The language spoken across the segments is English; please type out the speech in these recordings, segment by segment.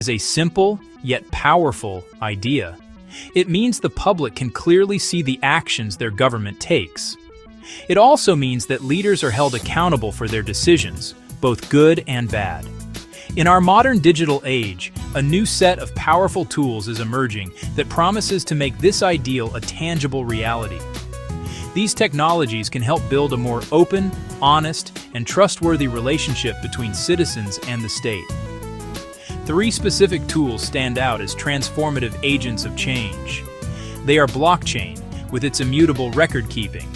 is a simple yet powerful idea. It means the public can clearly see the actions their government takes. It also means that leaders are held accountable for their decisions, both good and bad. In our modern digital age, a new set of powerful tools is emerging that promises to make this ideal a tangible reality. These technologies can help build a more open, honest, and trustworthy relationship between citizens and the state. Three specific tools stand out as transformative agents of change. They are blockchain, with its immutable record-keeping;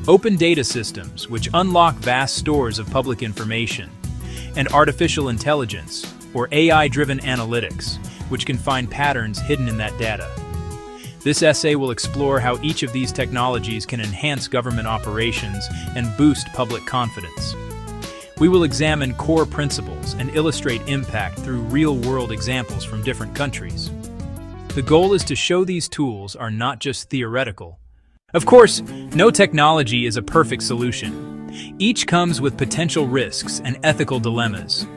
open data systems, which unlock vast stores of public information; and artificial intelligence, or AI-driven analytics, which can find patterns hidden in that data. This essay will explore how each of these technologies can enhance government operations and boost public confidence. We will examine core principles and illustrate impact through real-world examples from different countries. The goal is to show these tools are not just theoretical. Of course, no technology is a perfect solution. Each comes with potential risks and ethical dilemmas.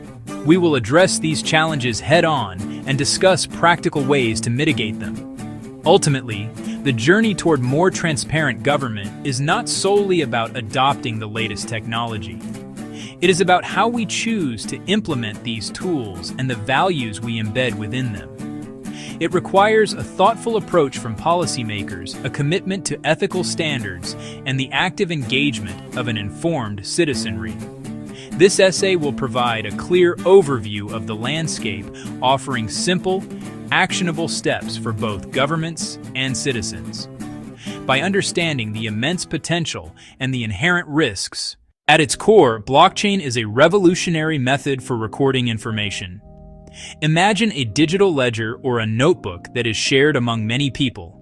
We will address these challenges head-on and discuss practical ways to mitigate them. Ultimately, the journey toward more transparent government is not solely about adopting the latest technology. It is about how we choose to implement these tools and the values we embed within them. It requires a thoughtful approach from policymakers, a commitment to ethical standards, and the active engagement of an informed citizenry. This essay will provide a clear overview of the landscape, offering simple, actionable steps for both governments and citizens. By understanding the immense potential and the inherent risks, at its core, blockchain is a revolutionary method for recording information. Imagine a digital ledger or a notebook that is shared among many people.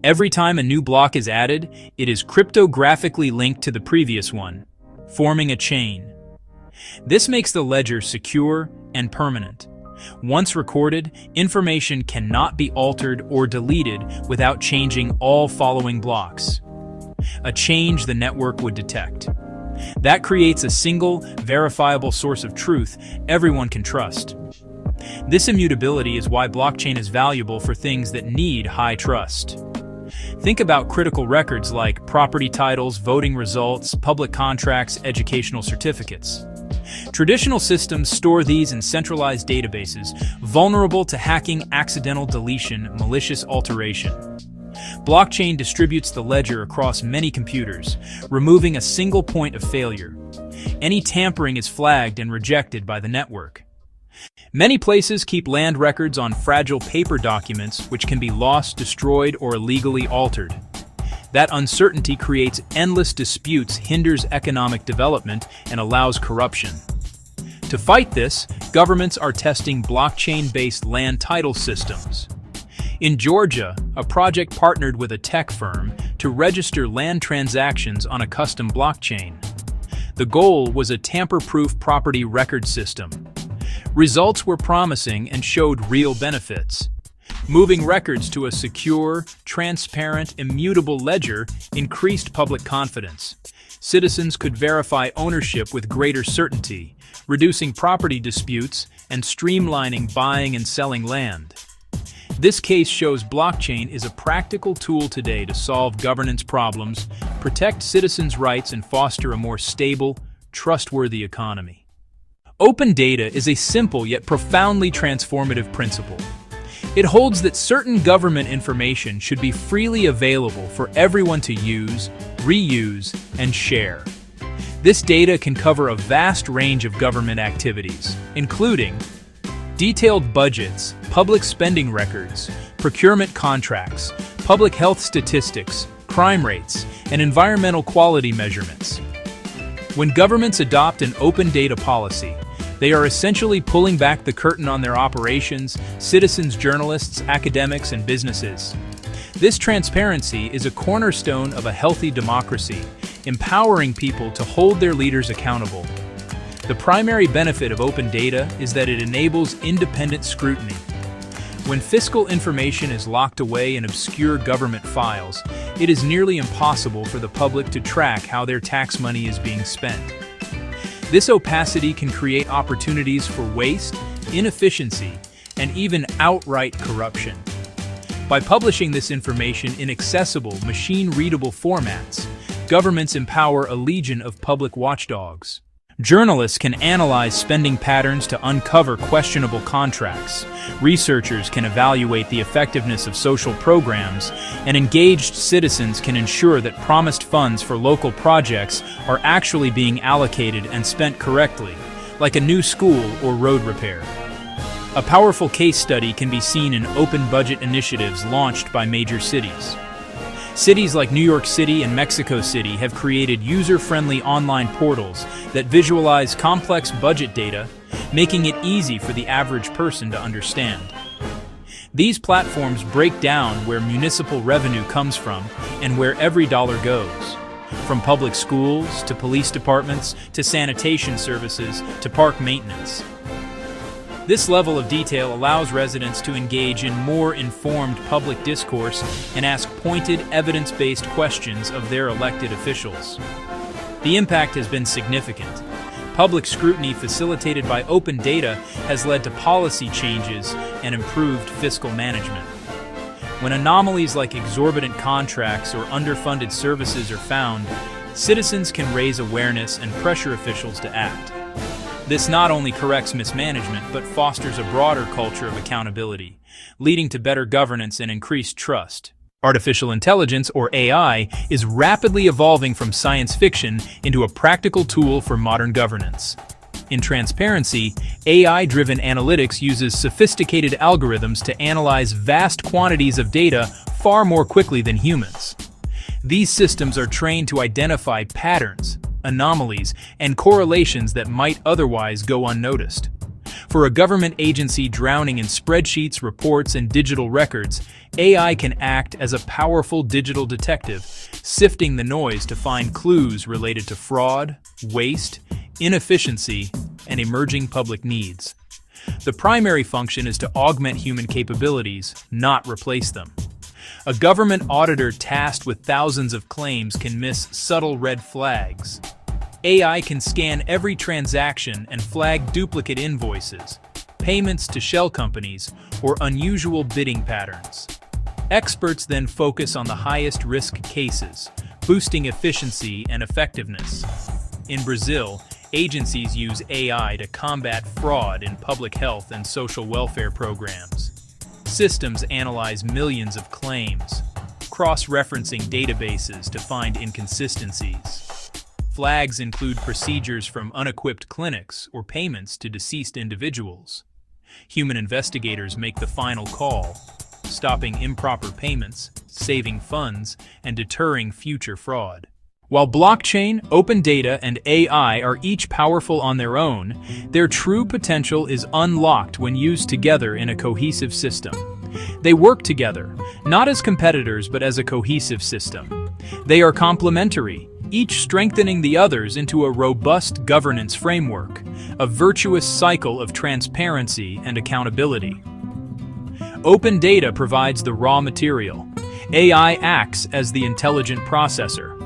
Every time a new block is added, it is cryptographically linked to the previous one, forming a chain. This makes the ledger secure and permanent. Once recorded, information cannot be altered or deleted without changing all following blocks, a change the network would detect. That creates a single, verifiable source of truth everyone can trust. This immutability is why blockchain is valuable for things that need high trust. Think about critical records like property titles, voting results, public contracts, educational certificates. Traditional systems store these in centralized databases, vulnerable to hacking, accidental deletion, malicious alteration. Blockchain distributes the ledger across many computers, removing a single point of failure. Any tampering is flagged and rejected by the network. Many places keep land records on fragile paper documents which can be lost, destroyed, or illegally altered. That uncertainty creates endless disputes, hinders economic development, and allows corruption. To fight this, governments are testing blockchain-based land title systems. In Georgia, a project partnered with a tech firm to register land transactions on a custom blockchain. The goal was a tamper-proof property record system. Results were promising and showed real benefits. Moving records to a secure, transparent, immutable ledger increased public confidence. Citizens could verify ownership with greater certainty, reducing property disputes and streamlining buying and selling land. This case shows blockchain is a practical tool today to solve governance problems, protect citizens' rights, and foster a more stable, trustworthy economy. Open data is a simple yet profoundly transformative principle. It holds that certain government information should be freely available for everyone to use, reuse, and share. This data can cover a vast range of government activities, including detailed budgets, public spending records, procurement contracts, public health statistics, crime rates, and environmental quality measurements. When governments adopt an open data policy, they are essentially pulling back the curtain on their operations, citizens, journalists, academics, and businesses. This transparency is a cornerstone of a healthy democracy, empowering people to hold their leaders accountable. The primary benefit of open data is that it enables independent scrutiny. When fiscal information is locked away in obscure government files, it is nearly impossible for the public to track how their tax money is being spent. This opacity can create opportunities for waste, inefficiency, and even outright corruption. By publishing this information in accessible, machine-readable formats, governments empower a legion of public watchdogs. Journalists can analyze spending patterns to uncover questionable contracts. Researchers can evaluate the effectiveness of social programs, and engaged citizens can ensure that promised funds for local projects are actually being allocated and spent correctly, like a new school or road repair. A powerful case study can be seen in open budget initiatives launched by major cities. Cities like New York City and Mexico City have created user-friendly online portals that visualize complex budget data, making it easy for the average person to understand. These platforms break down where municipal revenue comes from and where every dollar goes. From public schools, to police departments, to sanitation services, to park maintenance. This level of detail allows residents to engage in more informed public discourse and ask pointed, evidence-based questions of their elected officials. The impact has been significant. Public scrutiny facilitated by open data has led to policy changes and improved fiscal management. When anomalies like exorbitant contracts or underfunded services are found, citizens can raise awareness and pressure officials to act. This not only corrects mismanagement, but fosters a broader culture of accountability, leading to better governance and increased trust. Artificial intelligence, or AI, is rapidly evolving from science fiction into a practical tool for modern governance. In transparency, AI-driven analytics uses sophisticated algorithms to analyze vast quantities of data far more quickly than humans. These systems are trained to identify patterns, anomalies, and correlations that might otherwise go unnoticed. For a government agency drowning in spreadsheets, reports, and digital records, AI can act as a powerful digital detective, sifting the noise to find clues related to fraud, waste, inefficiency, and emerging public needs. The primary function is to augment human capabilities, not replace them. A government auditor tasked with thousands of claims can miss subtle red flags. AI can scan every transaction and flag duplicate invoices, payments to shell companies, or unusual bidding patterns. Experts then focus on the highest risk cases, boosting efficiency and effectiveness. In Brazil, agencies use AI to combat fraud in public health and social welfare programs. Systems analyze millions of claims, cross-referencing databases to find inconsistencies. Flags include procedures from unequipped clinics or payments to deceased individuals. Human investigators make the final call, stopping improper payments, saving funds, and deterring future fraud. While blockchain, open data, and AI are each powerful on their own, their true potential is unlocked when used together in a cohesive system. They work together, not as competitors but as a cohesive system. They are complementary, each strengthening the others into a robust governance framework, a virtuous cycle of transparency and accountability. Open data provides the raw material. AI acts as the intelligent processor.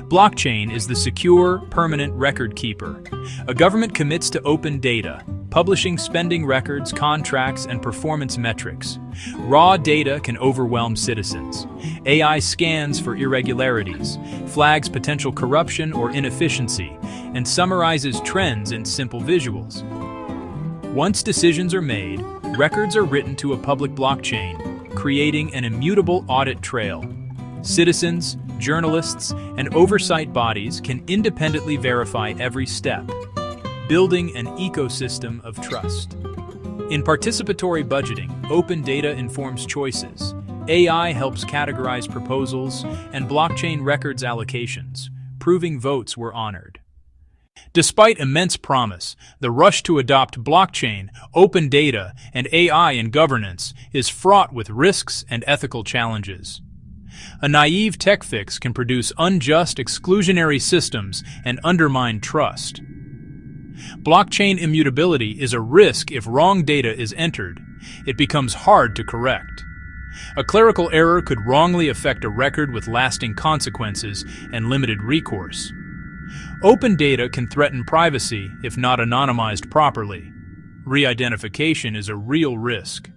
Blockchain is the secure, permanent record keeper. A government commits to open data, publishing spending records, contracts, and performance metrics. Raw data can overwhelm citizens. AI scans for irregularities, flags potential corruption or inefficiency, and summarizes trends in simple visuals. Once decisions are made, records are written to a public blockchain, creating an immutable audit trail. Citizens, journalists, and oversight bodies can independently verify every step, building an ecosystem of trust. In participatory budgeting, open data informs choices. AI helps categorize proposals, and blockchain records allocations, proving votes were honored. Despite immense promise, the rush to adopt blockchain, open data, and AI in governance is fraught with risks and ethical challenges. A naive tech fix can produce unjust, exclusionary systems and undermine trust. Blockchain immutability is a risk if wrong data is entered. It becomes hard to correct. A clerical error could wrongly affect a record with lasting consequences and limited recourse. Open data can threaten privacy if not anonymized properly. Re-identification is a real risk.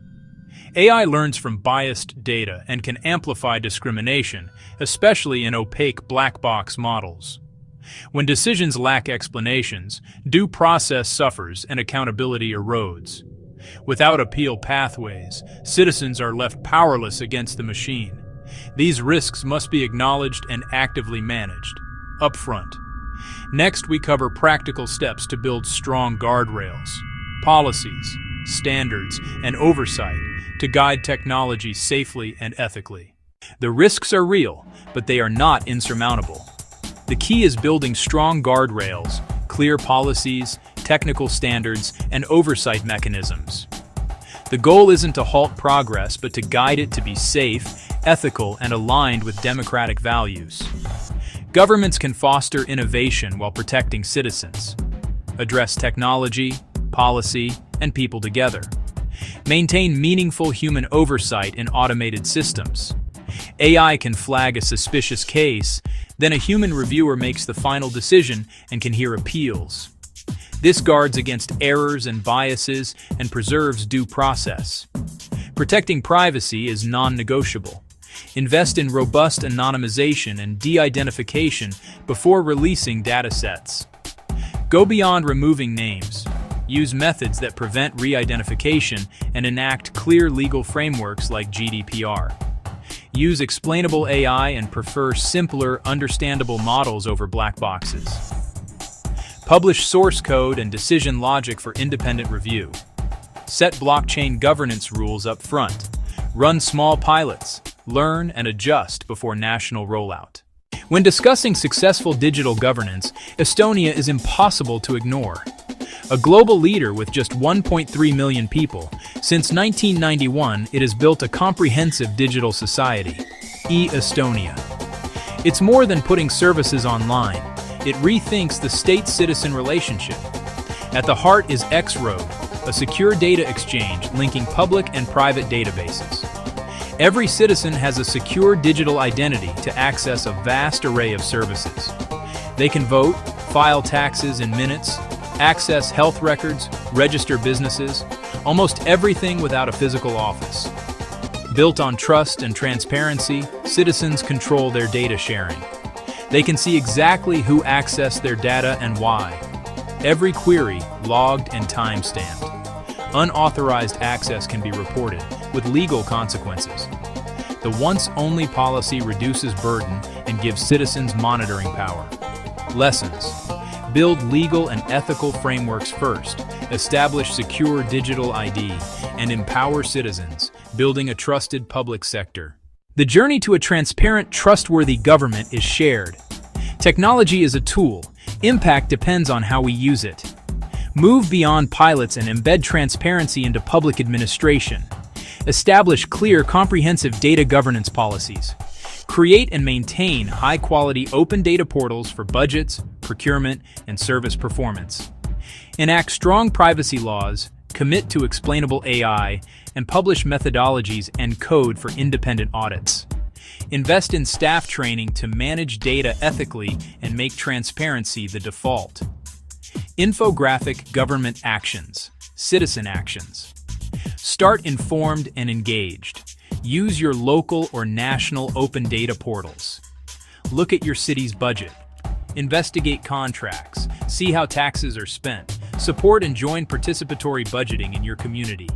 AI learns from biased data and can amplify discrimination, especially in opaque black box models. When decisions lack explanations, due process suffers and accountability erodes. Without appeal pathways, citizens are left powerless against the machine. These risks must be acknowledged and actively managed, upfront. Next, we cover practical steps to build strong guardrails, policies, standards, and oversight to guide technology safely and ethically. The risks are real, but they are not insurmountable. The key is building strong guardrails, clear policies, technical standards, and oversight mechanisms. The goal isn't to halt progress, but to guide it to be safe, ethical, and aligned with democratic values. Governments can foster innovation while protecting citizens, address technology, policy, and people together, maintain meaningful human oversight in automated systems. AI can flag a suspicious case, then a human reviewer makes the final decision and can hear appeals. This guards against errors and biases and preserves due process. Protecting privacy is non-negotiable. Invest in robust anonymization and de-identification before releasing datasets. Go beyond removing names. Use methods that prevent re-identification and enact clear legal frameworks like GDPR. Use explainable AI and prefer simpler, understandable models over black boxes. Publish source code and decision logic for independent review. Set blockchain governance rules up front. Run small pilots. Learn and adjust before national rollout. When discussing successful digital governance, Estonia is impossible to ignore. A global leader with just 1.3 million people, since 1991 it has built a comprehensive digital society, e-Estonia. It's more than putting services online. It rethinks the state-citizen relationship. At the heart is X-Road, a secure data exchange linking public and private databases. Every citizen has a secure digital identity to access a vast array of services. They can vote, file taxes in minutes, access health records, register businesses, almost everything without a physical office. Built on trust and transparency, citizens control their data sharing. They can see exactly who accessed their data and why. Every query logged and time-stamped. Unauthorized access can be reported, with legal consequences. The once-only policy reduces burden and gives citizens monitoring power. Lessons. Build legal and ethical frameworks first, establish secure digital ID, and empower citizens, building a trusted public sector. The journey to a transparent, trustworthy government is shared. Technology is a tool. Impact depends on how we use it. Move beyond pilots and embed transparency into public administration. Establish clear, comprehensive data governance policies. Create and maintain high-quality open data portals for budgets, procurement, and service performance. Enact strong privacy laws, commit to explainable AI, and publish methodologies and code for independent audits. Invest in staff training to manage data ethically and make transparency the default. Infographic government actions, citizen actions. Start informed and engaged. Use your local or national open data portals. Look at your city's budget. Investigate contracts. See how taxes are spent. Support and join participatory budgeting in your community.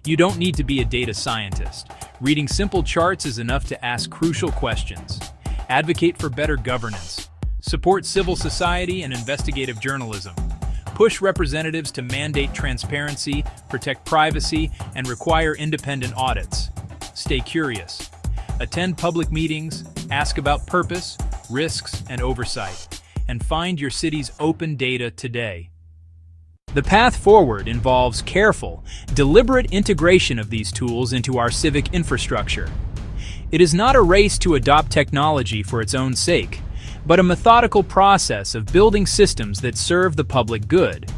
You don't need to be a data scientist. Reading simple charts is enough to ask crucial questions. Advocate for better governance. Support civil society and investigative journalism. Push representatives to mandate transparency, protect privacy, and require independent audits. Stay curious. Attend public meetings, ask about purpose, risks, and oversight, and find your city's open data today. The path forward involves careful, deliberate integration of these tools into our civic infrastructure. It is not a race to adopt technology for its own sake, but a methodical process of building systems that serve the public good.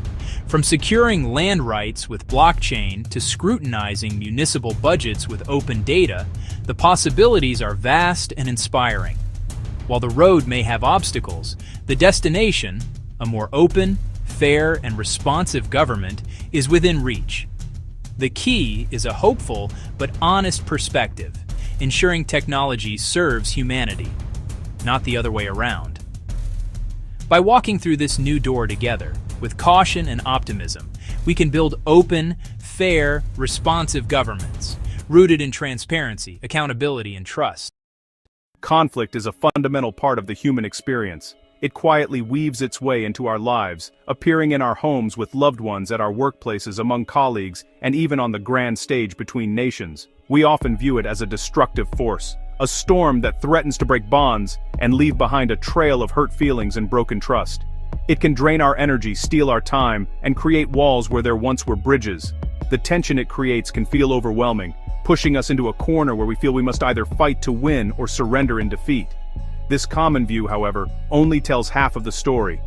From securing land rights with blockchain to scrutinizing municipal budgets with open data, the possibilities are vast and inspiring. While the road may have obstacles, the destination, a more open, fair, and responsive government is within reach. The key is a hopeful but honest perspective, ensuring technology serves humanity, not the other way around. By walking through this new door together, with caution and optimism, we can build open, fair, responsive governments, rooted in transparency, accountability, and trust. Conflict is a fundamental part of the human experience. It quietly weaves its way into our lives, appearing in our homes with loved ones, at our workplaces, among colleagues, and even on the grand stage between nations. We often view it as a destructive force, a storm that threatens to break bonds and leave behind a trail of hurt feelings and broken trust. It can drain our energy, steal our time, and create walls where there once were bridges. The tension it creates can feel overwhelming, pushing us into a corner where we feel we must either fight to win or surrender in defeat. This common view, however, only tells half of the story.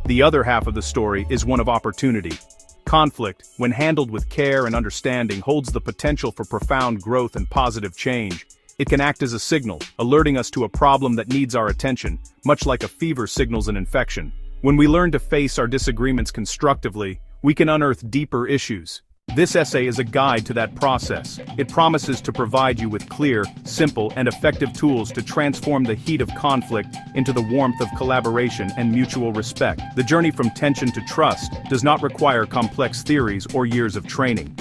The other half of the story is one of opportunity. Conflict, when handled with care and understanding, holds the potential for profound growth and positive change. It can act as a signal, alerting us to a problem that needs our attention, much like a fever signals an infection. When we learn to face our disagreements constructively, we can unearth deeper issues. This essay is a guide to that process. It promises to provide you with clear, simple, and effective tools to transform the heat of conflict into the warmth of collaboration and mutual respect. The journey from tension to trust does not require complex theories or years of training.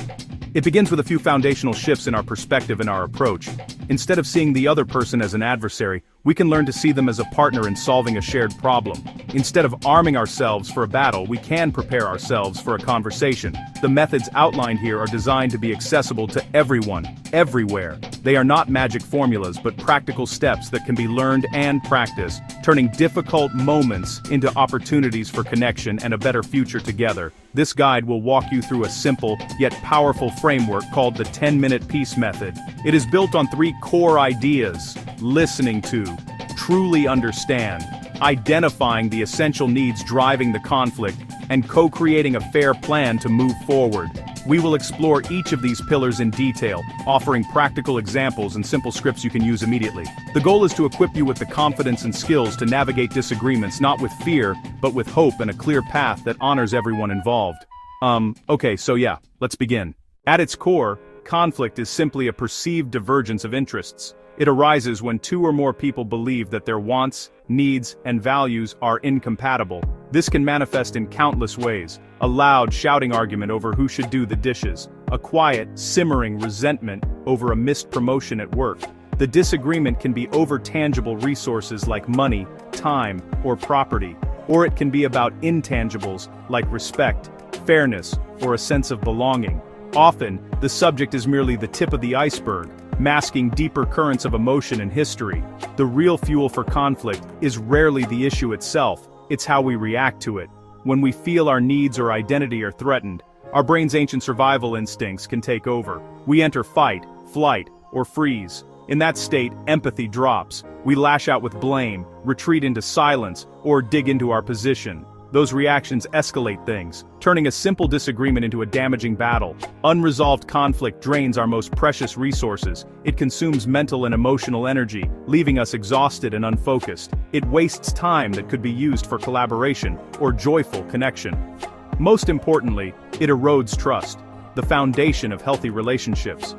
It begins with a few foundational shifts in our perspective and our approach. Instead of seeing the other person as an adversary, we can learn to see them as a partner in solving a shared problem. Instead of arming ourselves for a battle, we can prepare ourselves for a conversation. The methods outlined here are designed to be accessible to everyone, everywhere. They are not magic formulas, but practical steps that can be learned and practiced, turning difficult moments into opportunities for connection and a better future together. This guide will walk you through a simple, yet powerful framework called the 10-minute peace method. It is built on 3 core ideas: listening to, truly understand, identifying the essential needs driving the conflict, and co-creating a fair plan to move forward. We will explore each of these pillars in detail, offering practical examples and simple scripts you can use immediately. The goal is to equip you with the confidence and skills to navigate disagreements not with fear, but with hope and a clear path that honors everyone involved. Okay, so yeah, let's begin. At its core, conflict is simply a perceived divergence of interests. It arises when 2 or more people believe that their wants, needs, and values are incompatible. This can manifest in countless ways: a loud, shouting argument over who should do the dishes, a quiet, simmering resentment over a missed promotion at work. The disagreement can be over tangible resources like money, time, or property, or it can be about intangibles like respect, fairness, or a sense of belonging. Often, the subject is merely the tip of the iceberg, masking deeper currents of emotion and history. The real fuel for conflict is rarely the issue itself, it's how we react to it. When we feel our needs or identity are threatened, our brain's ancient survival instincts can take over. We enter fight, flight, or freeze. In that state, empathy drops. We lash out with blame, retreat into silence, or dig into our position. Those reactions escalate things, turning a simple disagreement into a damaging battle. Unresolved conflict drains our most precious resources. It consumes mental and emotional energy, leaving us exhausted and unfocused. It wastes time that could be used for collaboration or joyful connection. Most importantly, it erodes trust, the foundation of healthy relationships.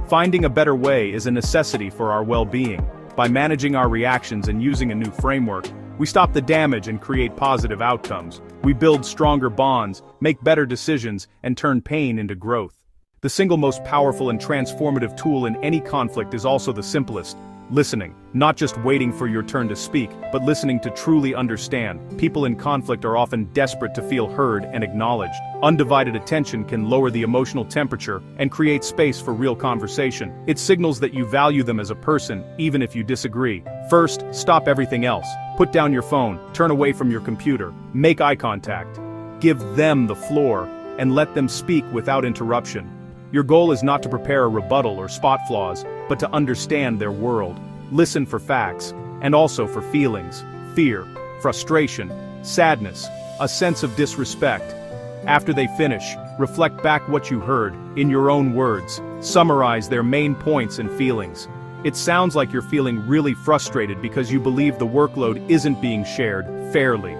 Finding a better way is a necessity for our well-being. By managing our reactions and using a new framework, we stop the damage and create positive outcomes. We build stronger bonds, make better decisions, and turn pain into growth. The single most powerful and transformative tool in any conflict is also the simplest: listening. Not just waiting for your turn to speak, but listening to truly understand. People in conflict are often desperate to feel heard and acknowledged. Undivided attention can lower the emotional temperature and create space for real conversation. It signals that you value them as a person, even if you disagree. First, stop everything else. Put down your phone, turn away from your computer, make eye contact. Give them the floor, and let them speak without interruption. Your goal is not to prepare a rebuttal or spot flaws, but to understand their world. Listen for facts, and also for feelings: fear, frustration, sadness, a sense of disrespect. After they finish, reflect back what you heard, in your own words. Summarize their main points and feelings. It sounds like you're feeling really frustrated because you believe the workload isn't being shared fairly.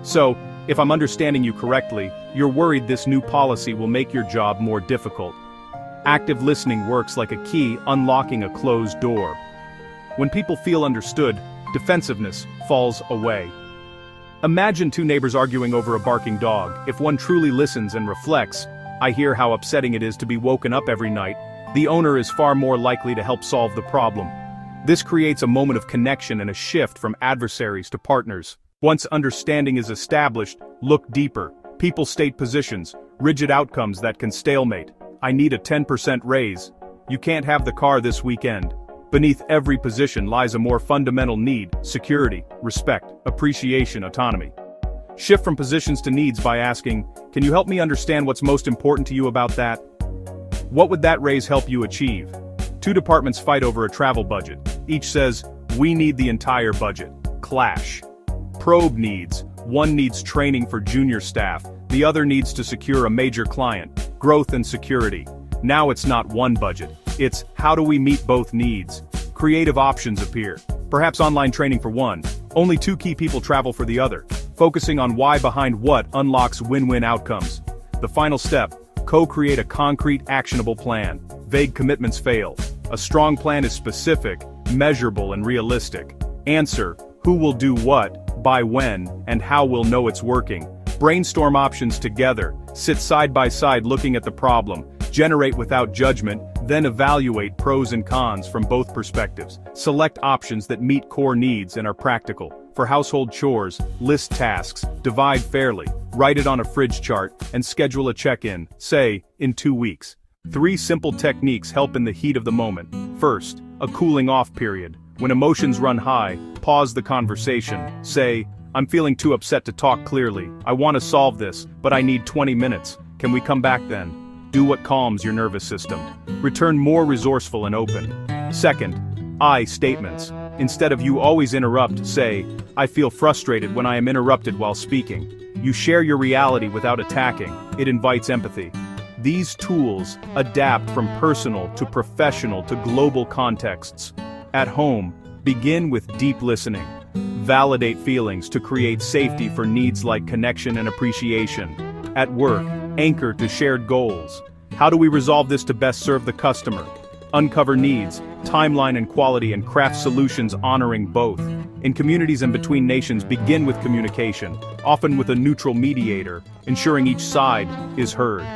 So, If I'm understanding you correctly, you're worried this new policy will make your job more difficult. Active listening works like a key unlocking a closed door. When people feel understood, defensiveness falls away. Imagine two neighbors arguing over a barking dog. If one truly listens and reflects, I hear how upsetting it is to be woken up every night, the owner is far more likely to help solve the problem. This creates a moment of connection and a shift from adversaries to partners. Once understanding is established, look deeper. People state positions, rigid outcomes that can stalemate. I need a 10% raise. You can't have the car this weekend. Beneath every position lies a more fundamental need: security, respect, appreciation, autonomy. Shift from positions to needs by asking, can you help me understand what's most important to you about that? What would that raise help you achieve? Two departments fight over a travel budget. Each says, we need the entire budget. Clash. Probe needs. One needs training for junior staff, the other needs to secure a major client. Growth and security. Now it's not one budget. It's, how do we meet both needs? Creative options appear. Perhaps online training for one. Only two key people travel for the other. Focusing on why behind what unlocks win-win outcomes. The final step, co-create a concrete, actionable plan. Vague commitments fail. A strong plan is specific, measurable, and realistic. Answer, who will do what, by when, and how we'll know it's working. Brainstorm options together. Sit side by side looking at the problem. Generate without judgment, then evaluate pros and cons from both perspectives. Select options that meet core needs and are practical. For household chores, list tasks, divide fairly, write it on a fridge chart, and schedule a check-in, say, in 2 weeks. 3 simple techniques help in the heat of the moment. First, a cooling off period. When emotions run high, pause the conversation. Say, I'm feeling too upset to talk clearly. I want to solve this, but I need 20 minutes. Can we come back then? Do what calms your nervous system. Return more resourceful and open. Second, I statements. Instead of you always interrupt, say, I feel frustrated when I am interrupted while speaking. You share your reality without attacking. It invites empathy. These tools adapt from personal to professional to global contexts. At home, begin with deep listening. Validate feelings to create safety for needs like connection and appreciation. At work, anchor to shared goals. How do we resolve this to best serve the customer? Uncover needs, timeline and quality, and craft solutions honoring both. In communities and between nations, begin with communication, often with a neutral mediator, ensuring each side is heard.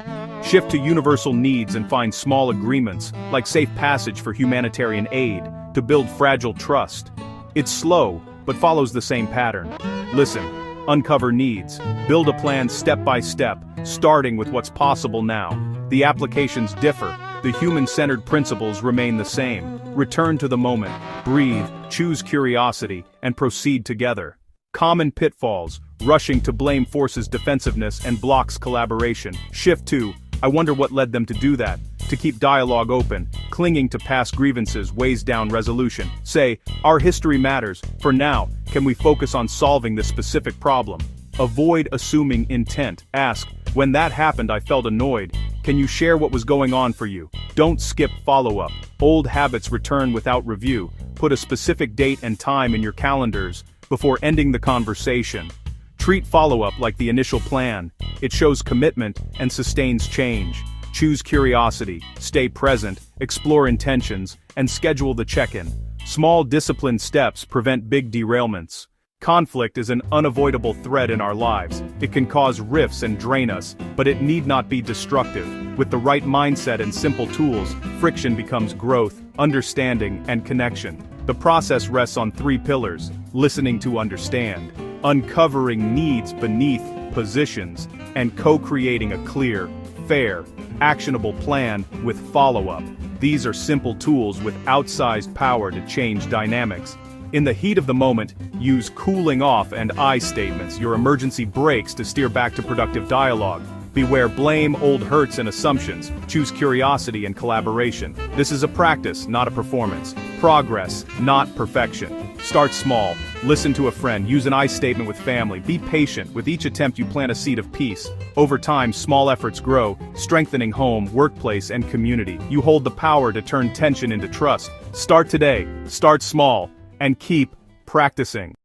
Shift to universal needs and find small agreements, like safe passage for humanitarian aid, to build fragile trust. It's slow, but follows the same pattern. Listen, uncover needs, build a plan step by step, starting with what's possible now. The applications differ, the human-centered principles remain the same. Return to the moment, breathe, choose curiosity, and proceed together. Common pitfalls, rushing to blame forces defensiveness and blocks collaboration. Shift to, I wonder what led them to do that. To keep dialogue open, clinging to past grievances weighs down resolution. Say, our history matters. For now, can we focus on solving this specific problem? Avoid assuming intent. Ask, when that happened I felt annoyed. Can you share what was going on for you? Don't skip follow-up. Old habits return without review. Put a specific date and time in your calendars before ending the conversation. Treat follow-up like the initial plan. It shows commitment and sustains change. Choose curiosity, stay present, explore intentions, and schedule the check-in. Small disciplined steps prevent big derailments. Conflict is an unavoidable thread in our lives. It can cause rifts and drain us, but it need not be destructive. With the right mindset and simple tools, friction becomes growth, understanding, and connection. The process rests on 3 pillars: listening to understand, uncovering needs beneath positions, and co-creating a clear, fair, actionable plan with follow-up. These are simple tools with outsized power to change dynamics. In the heat of the moment, use cooling off and I statements, your emergency brakes, to steer back to productive dialogue. Beware blame, old hurts, and assumptions. Choose curiosity and collaboration. This is a practice, not a performance. Progress, not perfection. Start small. Listen to a friend. Use an I statement with family. Be patient. With each attempt you plant a seed of peace. Over time, small efforts grow, strengthening home, workplace, and community. You hold the power to turn tension into trust. Start today. Start small. And keep practicing.